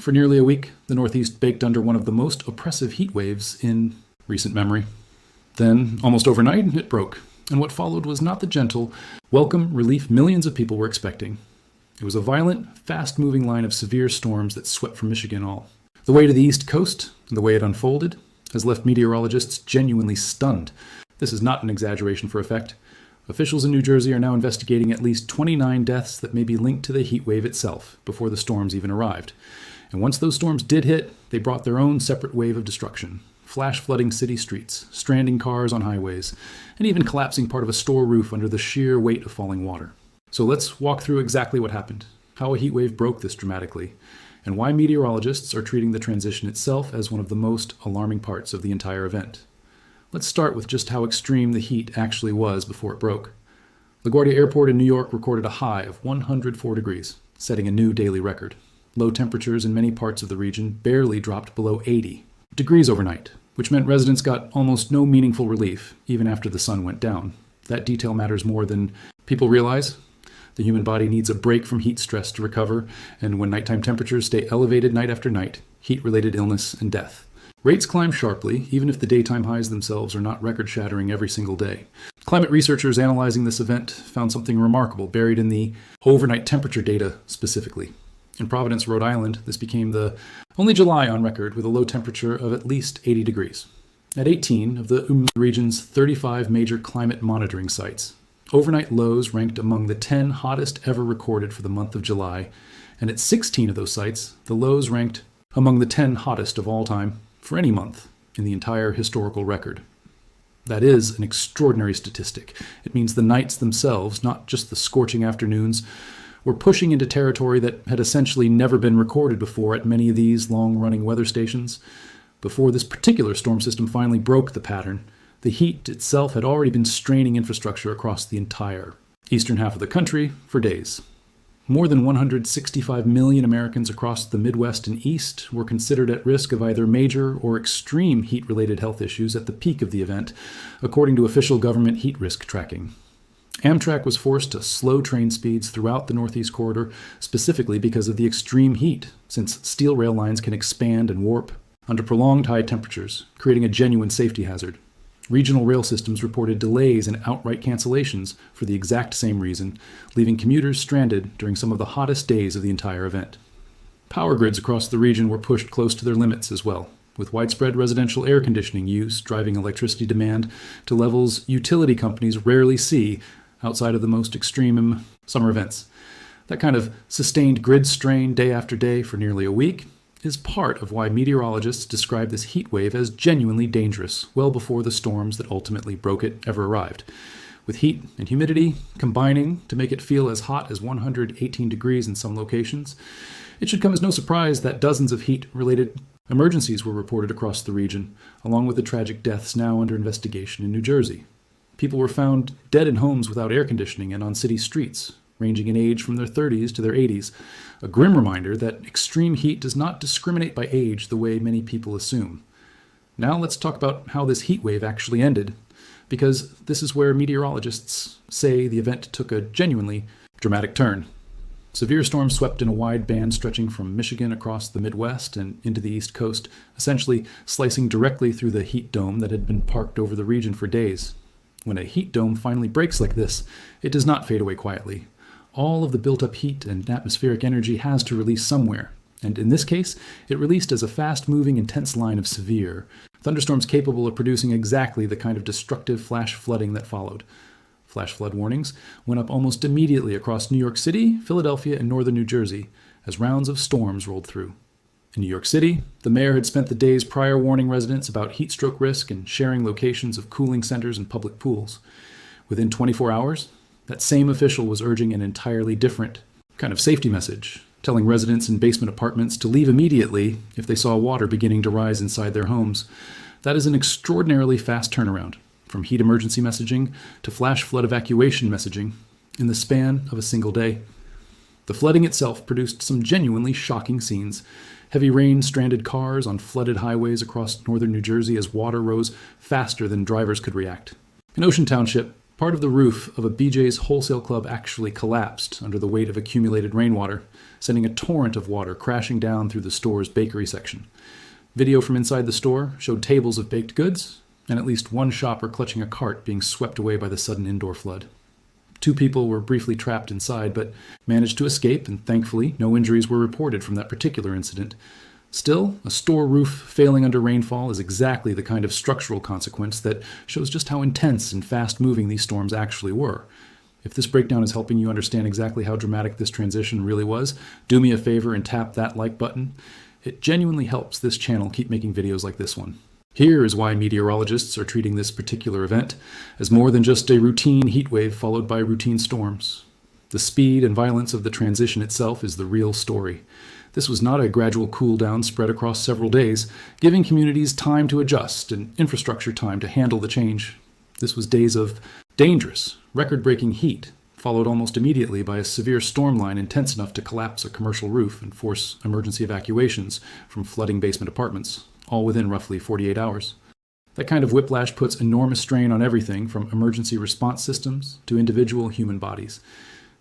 For nearly a week, the Northeast baked under one of the most oppressive heat waves in recent memory. Then, almost overnight, it broke, and what followed was not the gentle, welcome relief millions of people were expecting. It was a violent, fast-moving line of severe storms that swept from Michigan all. The way to the East Coast, and the way it unfolded, has left meteorologists genuinely stunned. This is not an exaggeration for effect. Officials in New Jersey are now investigating at least 29 deaths that may be linked to the heat wave itself, before the storms even arrived. And once those storms did hit, they brought their own separate wave of destruction. Flash flooding city streets, stranding cars on highways, and even collapsing part of a store roof under the sheer weight of falling water. So let's walk through exactly what happened, how a heat wave broke this dramatically, and why meteorologists are treating the transition itself as one of the most alarming parts of the entire event. Let's start with just how extreme the heat actually was before it broke. LaGuardia Airport in New York recorded a high of 104 degrees, setting a new daily record. Low temperatures in many parts of the region barely dropped below 80 degrees overnight, which meant residents got almost no meaningful relief, even after the sun went down. That detail matters more than people realize. The human body needs a break from heat stress to recover, and when nighttime temperatures stay elevated night after night, heat-related illness and death. Rates climb sharply, even if the daytime highs themselves are not record-shattering every single day. Climate researchers analyzing this event found something remarkable buried in the overnight temperature data specifically. In Providence, Rhode Island, this became the only July on record with a low temperature of at least 80 degrees. At 18 of the region's 35 major climate monitoring sites, overnight lows ranked among the 10 hottest ever recorded for the month of July, and at 16 of those sites, the lows ranked among the 10 hottest of all time for any month in the entire historical record. That is an extraordinary statistic. It means the nights themselves, not just the scorching afternoons, were pushing into territory that had essentially never been recorded before at many of these long-running weather stations. Before this particular storm system finally broke the pattern, the heat itself had already been straining infrastructure across the entire eastern half of the country for days. More than 165 million Americans across the Midwest and East were considered at risk of either major or extreme heat-related health issues at the peak of the event, according to official government heat risk tracking. Amtrak was forced to slow train speeds throughout the Northeast Corridor specifically because of the extreme heat, since steel rail lines can expand and warp under prolonged high temperatures, creating a genuine safety hazard. Regional rail systems reported delays and outright cancellations for the exact same reason, leaving commuters stranded during some of the hottest days of the entire event. Power grids across the region were pushed close to their limits as well, with widespread residential air conditioning use driving electricity demand to levels utility companies rarely see outside of the most extreme summer events. That kind of sustained grid strain day after day for nearly a week is part of why meteorologists describe this heat wave as genuinely dangerous well before the storms that ultimately broke it ever arrived. With heat and humidity combining to make it feel as hot as 118 degrees in some locations, it should come as no surprise that dozens of heat-related emergencies were reported across the region, along with the tragic deaths now under investigation in New Jersey. People were found dead in homes without air conditioning and on city streets, ranging in age from their 30s to their 80s, a grim reminder that extreme heat does not discriminate by age the way many people assume. Now let's talk about how this heat wave actually ended, because this is where meteorologists say the event took a genuinely dramatic turn. Severe storms swept in a wide band stretching from Michigan across the Midwest and into the East Coast, essentially slicing directly through the heat dome that had been parked over the region for days. When a heat dome finally breaks like this, it does not fade away quietly. All of the built-up heat and atmospheric energy has to release somewhere, and in this case, it released as a fast-moving, intense line of severe thunderstorms capable of producing exactly the kind of destructive flash flooding that followed. Flash flood warnings went up almost immediately across New York City, Philadelphia, and northern New Jersey as rounds of storms rolled through. In New York City, the mayor had spent the days prior warning residents about heat stroke risk and sharing locations of cooling centers and public pools. Within 24 hours, that same official was urging an entirely different kind of safety message, telling residents in basement apartments to leave immediately if they saw water beginning to rise inside their homes. That is an extraordinarily fast turnaround, from heat emergency messaging to flash flood evacuation messaging in the span of a single day. The flooding itself produced some genuinely shocking scenes. Heavy rain stranded cars on flooded highways across northern New Jersey as water rose faster than drivers could react. In Ocean Township, Part of the roof of a BJ's wholesale club actually collapsed under the weight of accumulated rainwater, sending a torrent of water crashing down through the store's bakery section. Video from inside the store showed tables of baked goods, and at least one shopper clutching a cart being swept away by the sudden indoor flood. 2 people were briefly trapped inside, but managed to escape, and thankfully no injuries were reported from that particular incident. Still, a store roof failing under rainfall is exactly the kind of structural consequence that shows just how intense and fast-moving these storms actually were. If this breakdown is helping you understand exactly how dramatic this transition really was, do me a favor and tap that like button. It genuinely helps this channel keep making videos like this one. Here is why meteorologists are treating this particular event as more than just a routine heat wave followed by routine storms. The speed and violence of the transition itself is the real story. This was not a gradual cool down spread across several days, giving communities time to adjust and infrastructure time to handle the change. This was days of dangerous, record-breaking heat, followed almost immediately by a severe storm line intense enough to collapse a commercial roof and force emergency evacuations from flooding basement apartments, all within roughly 48 hours. That kind of whiplash puts enormous strain on everything from emergency response systems to individual human bodies.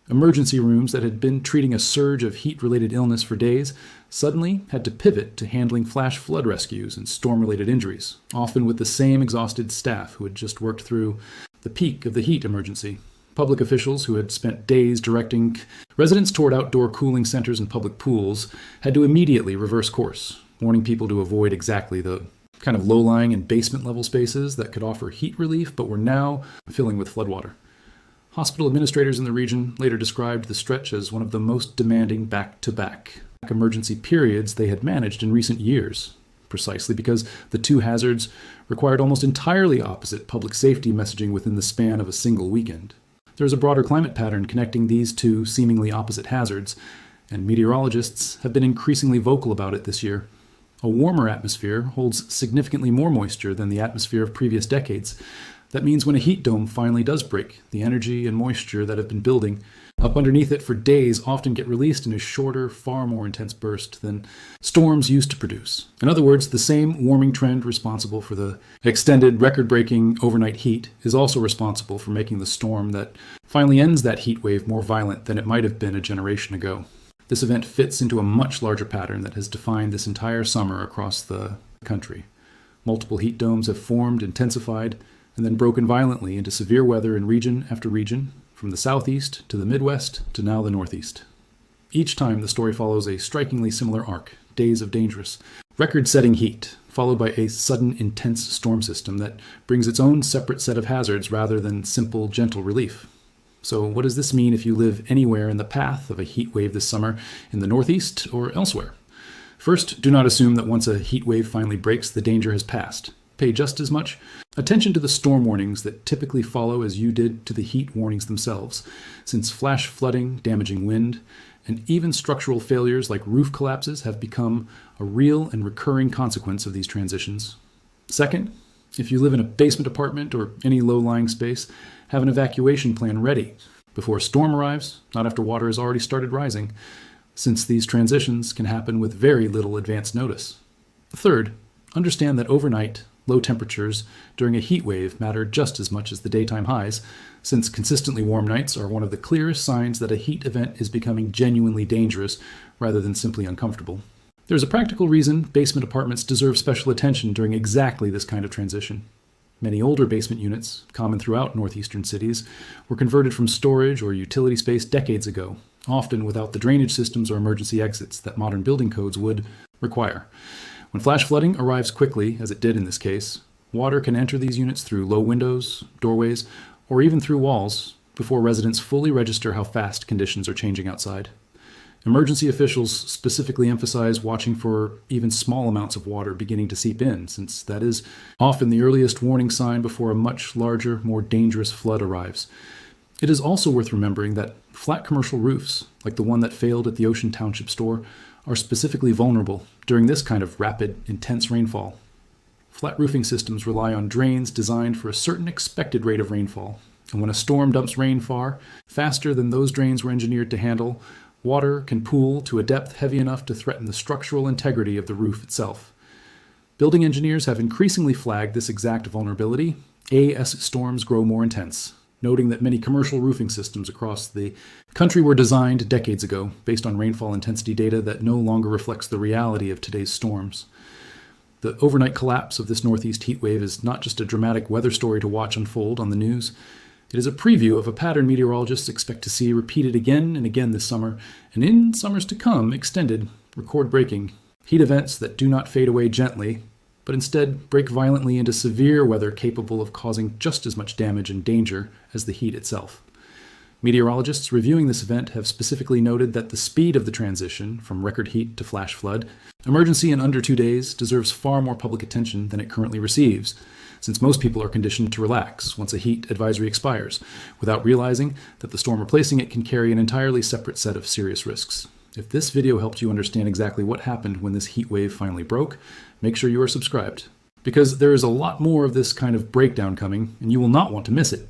Emergency rooms that had been treating a surge of heat-related illness for days suddenly had to pivot to handling flash flood rescues and storm-related injuries, often with the same exhausted staff who had just worked through the peak of the heat emergency. Public officials who had spent days directing residents toward outdoor cooling centers and public pools had to immediately reverse course, warning people to avoid exactly the kind of low-lying and basement-level spaces that could offer heat relief but were now filling with floodwater. Hospital administrators in the region later described the stretch as one of the most demanding back-to-back emergency periods they had managed in recent years, precisely because the 2 hazards required almost entirely opposite public safety messaging within the span of a single weekend. There is a broader climate pattern connecting these 2 seemingly opposite hazards, and meteorologists have been increasingly vocal about it this year. A warmer atmosphere holds significantly more moisture than the atmosphere of previous decades. That means when a heat dome finally does break, the energy and moisture that have been building up underneath it for days often get released in a shorter, far more intense burst than storms used to produce. In other words, the same warming trend responsible for the extended, record-breaking overnight heat is also responsible for making the storm that finally ends that heat wave more violent than it might have been a generation ago. This event fits into a much larger pattern that has defined this entire summer across the country. Multiple heat domes have formed, intensified, and then broken violently into severe weather in region after region, from the southeast to the Midwest to now the Northeast. Each time the story follows a strikingly similar arc: days of dangerous, record-setting heat, followed by a sudden intense storm system that brings its own separate set of hazards rather than simple, gentle relief. So what does this mean if you live anywhere in the path of a heat wave this summer in the Northeast or elsewhere? First, do not assume that once a heat wave finally breaks, the danger has passed. Pay just as much attention to the storm warnings that typically follow as you did to the heat warnings themselves, since flash flooding, damaging wind, and even structural failures like roof collapses have become a real and recurring consequence of these transitions. Second, if you live in a basement apartment or any low-lying space, have an evacuation plan ready before a storm arrives, not after water has already started rising, since these transitions can happen with very little advance notice. Third, understand that overnight, low temperatures during a heat wave matter just as much as the daytime highs, since consistently warm nights are one of the clearest signs that a heat event is becoming genuinely dangerous rather than simply uncomfortable. There's a practical reason basement apartments deserve special attention during exactly this kind of transition. Many older basement units, common throughout northeastern cities, were converted from storage or utility space decades ago, often without the drainage systems or emergency exits that modern building codes would require. When flash flooding arrives quickly, as it did in this case, water can enter these units through low windows, doorways, or even through walls before residents fully register how fast conditions are changing outside. Emergency officials specifically emphasize watching for even small amounts of water beginning to seep in, since that is often the earliest warning sign before a much larger, more dangerous flood arrives. It is also worth remembering that flat commercial roofs, like the one that failed at the Ocean Township store, are specifically vulnerable during this kind of rapid, intense rainfall. Flat roofing systems rely on drains designed for a certain expected rate of rainfall, and when a storm dumps rain far, faster than those drains were engineered to handle, water can pool to a depth heavy enough to threaten the structural integrity of the roof itself. Building engineers have increasingly flagged this exact vulnerability as storms grow more intense, noting that many commercial roofing systems across the country were designed decades ago based on rainfall intensity data that no longer reflects the reality of today's storms. The overnight collapse of this northeast heat wave is not just a dramatic weather story to watch unfold on the news. It is a preview of a pattern meteorologists expect to see repeated again and again this summer, and in summers to come, extended, record-breaking heat events that do not fade away gently, but instead break violently into severe weather capable of causing just as much damage and danger as the heat itself. Meteorologists reviewing this event have specifically noted that the speed of the transition from record heat to flash flood, emergency in under 2 days, deserves far more public attention than it currently receives, since most people are conditioned to relax once a heat advisory expires, without realizing that the storm replacing it can carry an entirely separate set of serious risks. If this video helped you understand exactly what happened when this heat wave finally broke, make sure you are subscribed, because there is a lot more of this kind of breakdown coming, and you will not want to miss it.